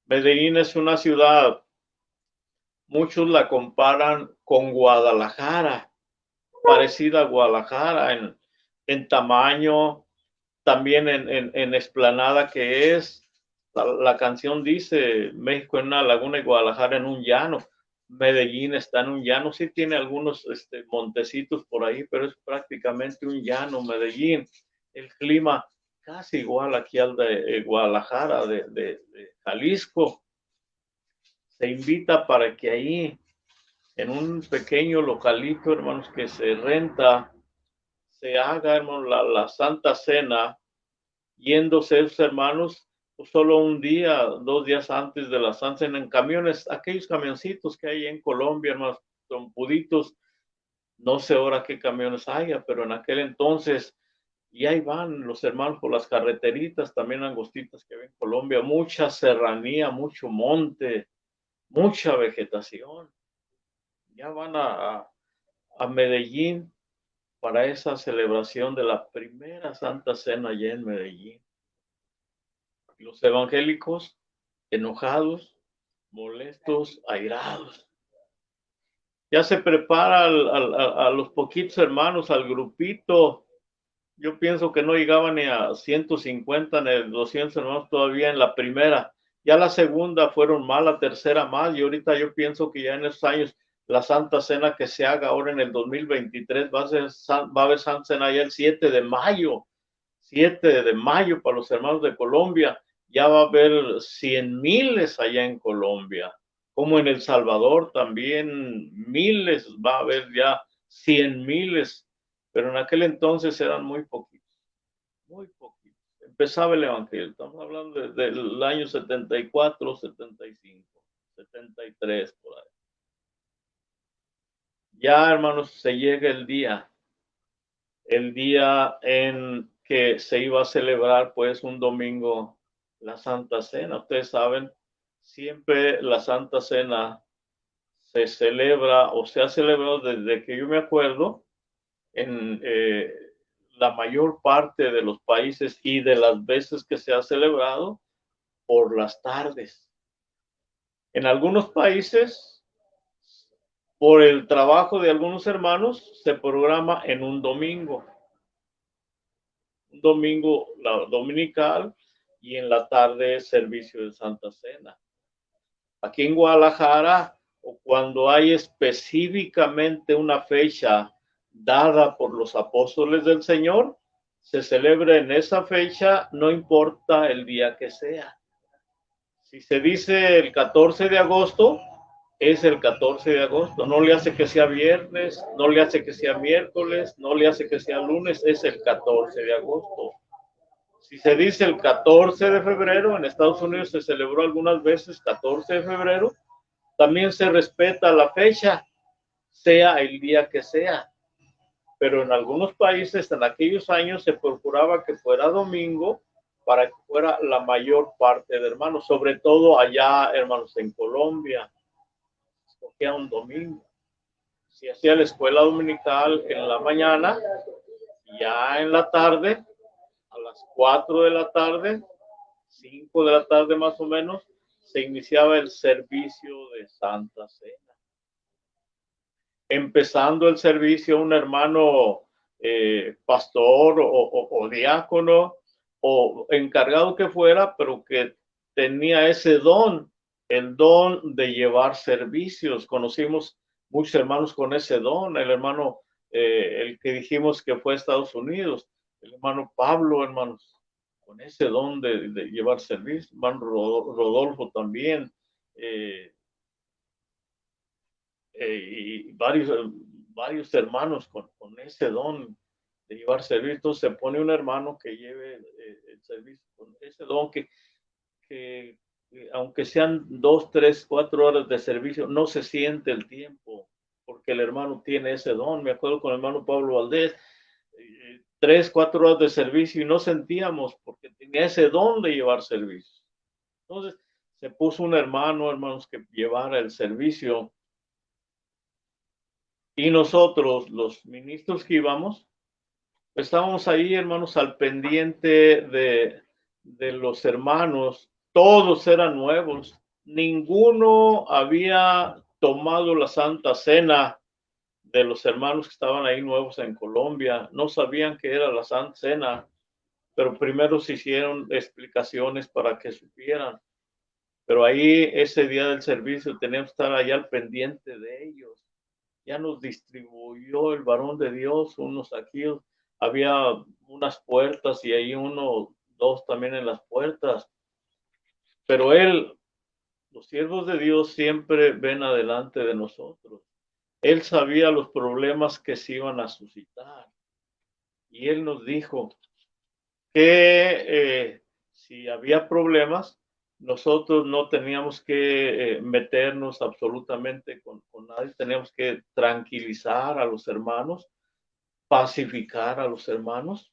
Speaker 1: Medellín es una ciudad, muchos la comparan con Guadalajara, parecida a Guadalajara en tamaño, también en explanada que es. La canción dice, México en una laguna y Guadalajara en un llano. Medellín está en un llano, sí tiene algunos montecitos por ahí, pero es prácticamente un llano Medellín. El clima casi igual aquí al de Guadalajara, de Jalisco. Se invita para que ahí, en un pequeño localito, hermanos, que se renta, se haga, hermanos, la Santa Cena, yéndose esos hermanos pues, solo un día, 2 días antes de la Santa Cena, en camiones, aquellos camioncitos que hay en Colombia, hermanos, trompuditos, no sé ahora qué camiones haya, pero en aquel entonces, y ahí van los hermanos por las carreteritas, también angostitas que hay en Colombia, mucha serranía, mucho monte, mucha vegetación. Ya van a Medellín para esa celebración de la primera Santa Cena allá en Medellín. Los evangélicos enojados, molestos, airados. Ya se prepara a los poquitos hermanos, al grupito. Yo pienso que no llegaban ni a 150 ni a 200 hermanos todavía en la primera. Ya la segunda fueron más, la tercera más, y ahorita yo pienso que ya en esos años la Santa Cena que se haga ahora en el 2023 va a haber Santa Cena ya el 7 de mayo, 7 de mayo para los hermanos de Colombia. Ya va a haber 100 miles allá en Colombia, como en El Salvador también miles, va a haber ya 100 miles, pero en aquel entonces eran muy poquitos, muy poquitos. Empezaba el evangelio, estamos hablando del año 74, 75, 73, por ahí. Ya, hermanos, se llega el día en que se iba a celebrar, pues, un domingo, la Santa Cena. Ustedes saben, siempre la Santa Cena se celebra o se ha celebrado desde que yo me acuerdo en la mayor parte de los países y de las veces que se ha celebrado por las tardes. En algunos países por el trabajo de algunos hermanos, se programa en un domingo la dominical, y en la tarde servicio de Santa Cena. Aquí en Guadalajara, o cuando hay específicamente una fecha dada por los apóstoles del Señor, se celebra en esa fecha, no importa el día que sea. Si se dice el 14 de agosto, es el 14 de agosto. No le hace que sea viernes, no le hace que sea miércoles, no le hace que sea lunes, es el 14 de agosto. Si se dice el 14 de febrero, en Estados Unidos se celebró algunas veces 14 de febrero, también se respeta la fecha, sea el día que sea. Pero en algunos países, en aquellos años, se procuraba que fuera domingo para que fuera la mayor parte de hermanos, sobre todo allá, hermanos, en Colombia, escogía un domingo. Si hacía la escuela dominical en la mañana, ya en la tarde, a las 4 de la tarde, 5 de la tarde más o menos, se iniciaba el servicio de Santa Cena. Empezando el servicio, un hermano pastor o diácono o encargado que fuera, pero que tenía ese don, el don de llevar servicios. Conocimos muchos hermanos con ese don, el hermano, el que dijimos que fue a Estados Unidos, el hermano Pablo, hermanos, con ese don de llevar servicios, hermano Rodolfo también, y varios hermanos con ese don de llevar servicio. Se pone un hermano que lleve el servicio con ese don que aunque sean 2, 3, 4 horas de servicio, no se siente el tiempo, porque el hermano tiene ese don. Me acuerdo con el hermano Pablo Valdés, 3, 4 horas de servicio y no sentíamos, porque tenía ese don de llevar servicio. Entonces, se puso un hermano, hermanos, que llevara el servicio. Y nosotros, los ministros que íbamos, estábamos ahí, hermanos, al pendiente de los hermanos. Todos eran nuevos. Ninguno había tomado la Santa Cena de los hermanos que estaban ahí nuevos en Colombia. No sabían qué era la Santa Cena, pero primero se hicieron explicaciones para que supieran. Pero ahí, ese día del servicio, teníamos que estar allá al pendiente de ellos. Ya nos distribuyó el varón de Dios, unos aquí, había unas puertas y ahí uno, dos también en las puertas. Pero él, los siervos de Dios siempre ven adelante de nosotros. Él sabía los problemas que se iban a suscitar. Y él nos dijo que si había problemas, nosotros no teníamos que meternos absolutamente con nadie, teníamos que tranquilizar a los hermanos, pacificar a los hermanos.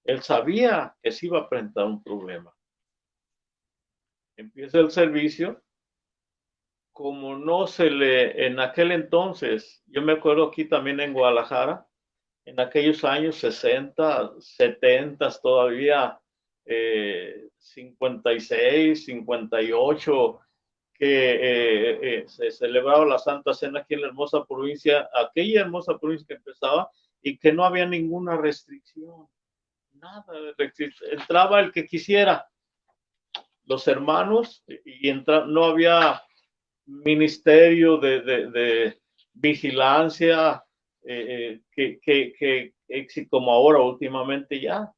Speaker 1: Él sabía que se iba a presentar un problema. Empieza el servicio, como no se le, en aquel entonces, yo me acuerdo aquí también en Guadalajara, en aquellos años 60, 70 todavía, 56, 58, que se celebraba la Santa Cena aquí en la hermosa provincia, aquella hermosa provincia que empezaba, y que no había ninguna restricción, nada de restricción. Entraba el que quisiera, los hermanos, y no había ministerio de vigilancia, que como ahora últimamente ya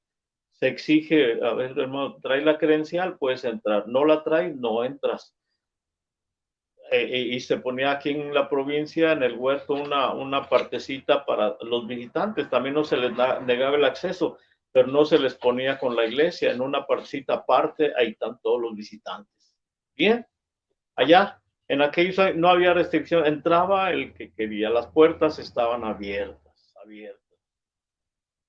Speaker 1: se exige. A ver, hermano, trae la credencial, puedes entrar, no la traes, no entras. Y se ponía aquí en la provincia, en el huerto, una partecita para los visitantes. También no se les negaba el acceso, pero no se les ponía con la iglesia. En una partecita aparte, ahí están todos los visitantes. Bien, allá, en aquellos no había restricción. Entraba el que quería. Las puertas estaban abiertas.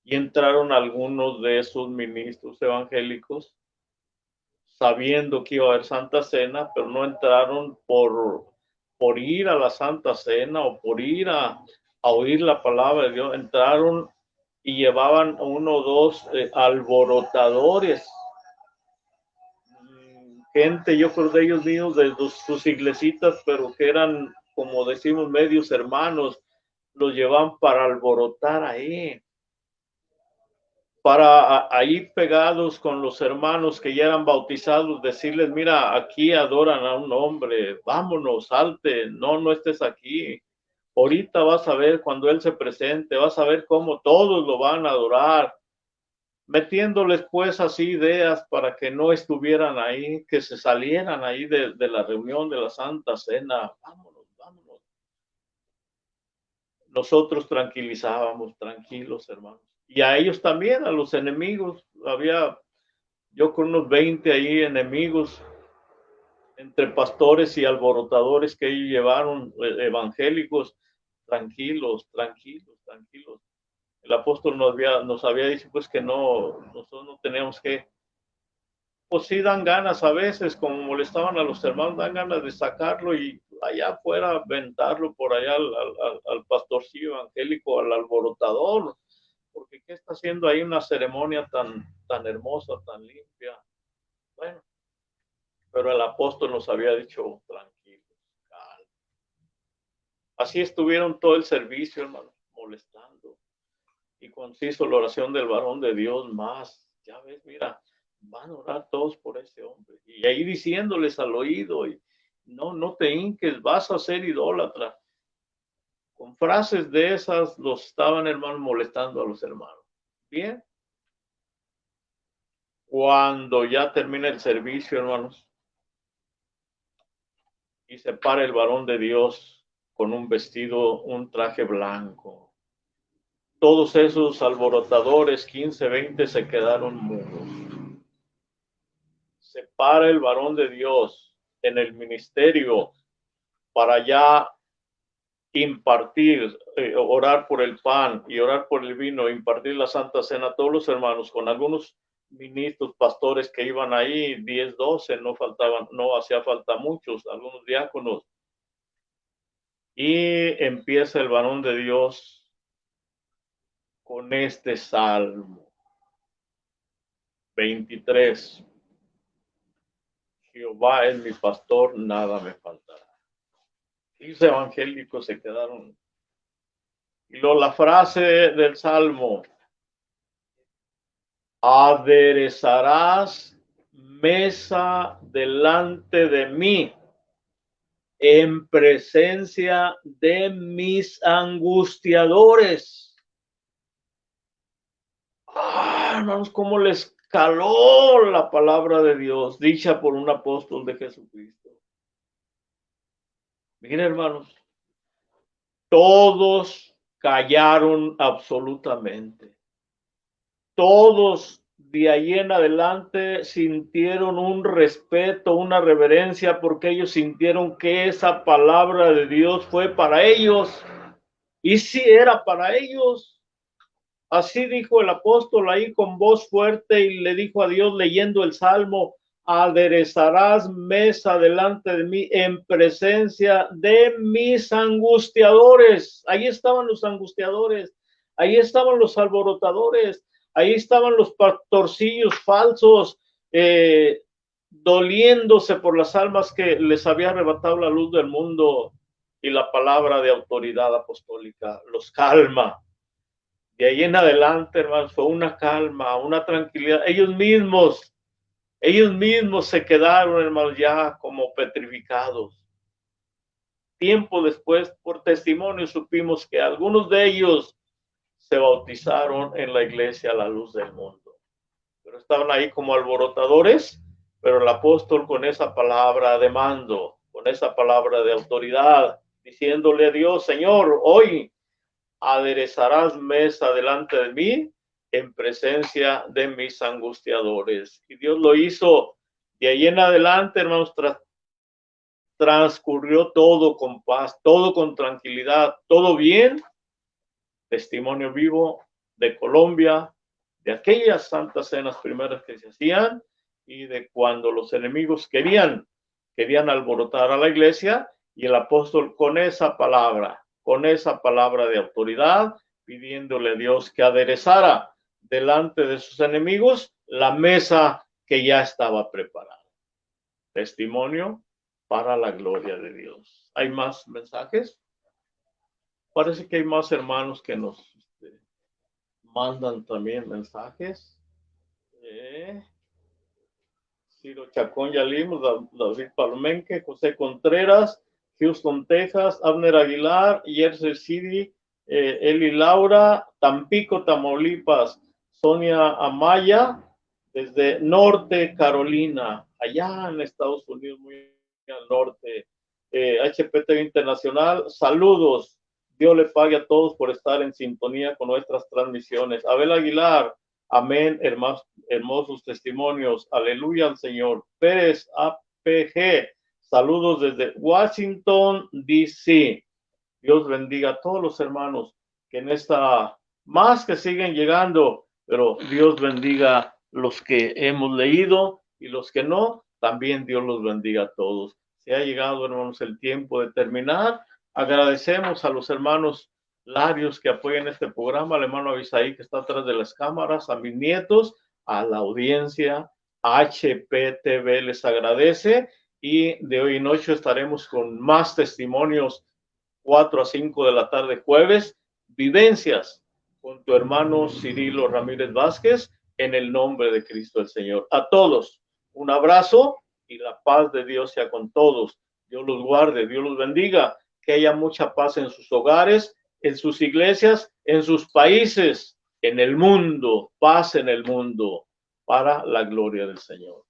Speaker 1: Y entraron algunos de esos ministros evangélicos sabiendo que iba a haber Santa Cena, pero no entraron por ir a la Santa Cena o por ir a oír la palabra de Dios. Entraron y llevaban uno o dos alborotadores, gente, yo creo de ellos mismos, de sus iglesitas, pero que eran como decimos, medios hermanos, los llevan para alborotar ahí, para ahí pegados con los hermanos que ya eran bautizados, decirles, mira, aquí adoran a un hombre, vámonos, salte, no estés aquí. Ahorita vas a ver cuando Él se presente, vas a ver cómo todos lo van a adorar, metiéndoles pues así ideas para que no estuvieran ahí, que se salieran ahí de la reunión de la Santa Cena. Vámonos, vámonos. Nosotros tranquilizábamos, tranquilos, hermanos. Y a ellos también, a los enemigos. Había yo con unos 20 ahí enemigos, entre pastores y alborotadores que ellos llevaron, evangélicos. Tranquilos, tranquilos, tranquilos. El apóstol nos había dicho pues que no, nosotros no teníamos que, pues sí dan ganas a veces, como molestaban a los hermanos, dan ganas de sacarlo y allá afuera aventarlo por allá al pastorcillo evangélico, al alborotador, porque ¿qué está haciendo ahí una ceremonia tan hermosa, tan limpia? Bueno, pero el apóstol nos había dicho tranquilos, calma. Así estuvieron todo el servicio, hermano, molestando. Y cuando se hizo la oración del varón de Dios más, ya ves, mira, van a orar todos por ese hombre. Y ahí diciéndoles al oído, y, no te hinques, vas a ser idólatra. Con frases de esas los estaban, hermanos, molestando a los hermanos. Bien. Cuando ya termina el servicio, hermanos, y se para el varón de Dios con un vestido, un traje blanco. Todos esos alborotadores, 15, 20, se quedaron mudos. Se para el varón de Dios en el ministerio para ya impartir, orar por el pan y orar por el vino, impartir la Santa Cena a todos los hermanos, con algunos ministros, pastores que iban ahí, 10, 12, no faltaban, no hacía falta muchos, algunos diáconos. Y empieza el varón de Dios con este salmo 23. Jehová es mi pastor, nada me faltará. Y los evangélicos se quedaron. Y luego la frase del salmo: aderezarás mesa delante de mí en presencia de mis angustiadores. Hermanos, cómo les caló la palabra de Dios, dicha por un apóstol de Jesucristo. Miren, hermanos, todos callaron absolutamente. Todos de ahí en adelante sintieron un respeto, una reverencia, porque ellos sintieron que esa palabra de Dios fue para ellos. Y sí era para ellos. Así dijo el apóstol ahí con voz fuerte y le dijo a Dios leyendo el salmo: aderezarás mesa delante de mí en presencia de mis angustiadores. Ahí estaban los angustiadores, ahí estaban los alborotadores, ahí estaban los pastorcillos falsos, doliéndose por las almas que les había arrebatado la luz del mundo, y la palabra de autoridad apostólica los calma. De ahí en adelante, hermanos, fue una calma, una tranquilidad. Ellos mismos se quedaron, hermanos, ya como petrificados. Tiempo después, por testimonio, supimos que algunos de ellos se bautizaron en la iglesia a la luz del mundo. Pero estaban ahí como alborotadores, pero el apóstol con esa palabra de mando, con esa palabra de autoridad, diciéndole a Dios: Señor, hoy aderezarás mesa delante de mí en presencia de mis angustiadores. Y Dios lo hizo. De ahí en adelante, hermanos, transcurrió todo con paz, todo con tranquilidad, todo bien. Testimonio vivo de Colombia, de aquellas santas cenas primeras que se hacían y de cuando los enemigos querían alborotar a la iglesia, y el apóstol con esa palabra de autoridad, pidiéndole a Dios que aderezara delante de sus enemigos la mesa que ya estaba preparada. Testimonio para la gloria de Dios. ¿Hay más mensajes? Parece que hay más hermanos que nos mandan también mensajes. Ciro Chacón, ya leímos, David Palomenque, José Contreras, Houston, Texas, Abner Aguilar, Jersey City, Eli Laura, Tampico, Tamaulipas, Sonia Amaya, desde Norte Carolina, allá en Estados Unidos, muy al norte. HPTV Internacional, saludos. Dios le pague a todos por estar en sintonía con nuestras transmisiones. Abel Aguilar, amén, hermosos testimonios. Aleluya al Señor. Pérez APG, saludos desde Washington, D.C. Dios bendiga a todos los hermanos que en esta, más que siguen llegando, pero Dios bendiga los que hemos leído y los que no, también Dios los bendiga a todos. Se ha llegado, hermanos, el tiempo de terminar. Agradecemos a los hermanos Larios que apoyan este programa, al hermano Abisaí que está atrás de las cámaras, a mis nietos, a la audiencia. HPTV les agradece y de hoy en noche estaremos con más testimonios 4 a 5 de la tarde jueves, vivencias con tu hermano Cirilo Ramírez Vázquez en el nombre de Cristo el Señor. A todos, un abrazo y la paz de Dios sea con todos. Dios los guarde, Dios los bendiga, que haya mucha paz en sus hogares, en sus iglesias, en sus países, en el mundo, paz en el mundo, para la gloria del Señor.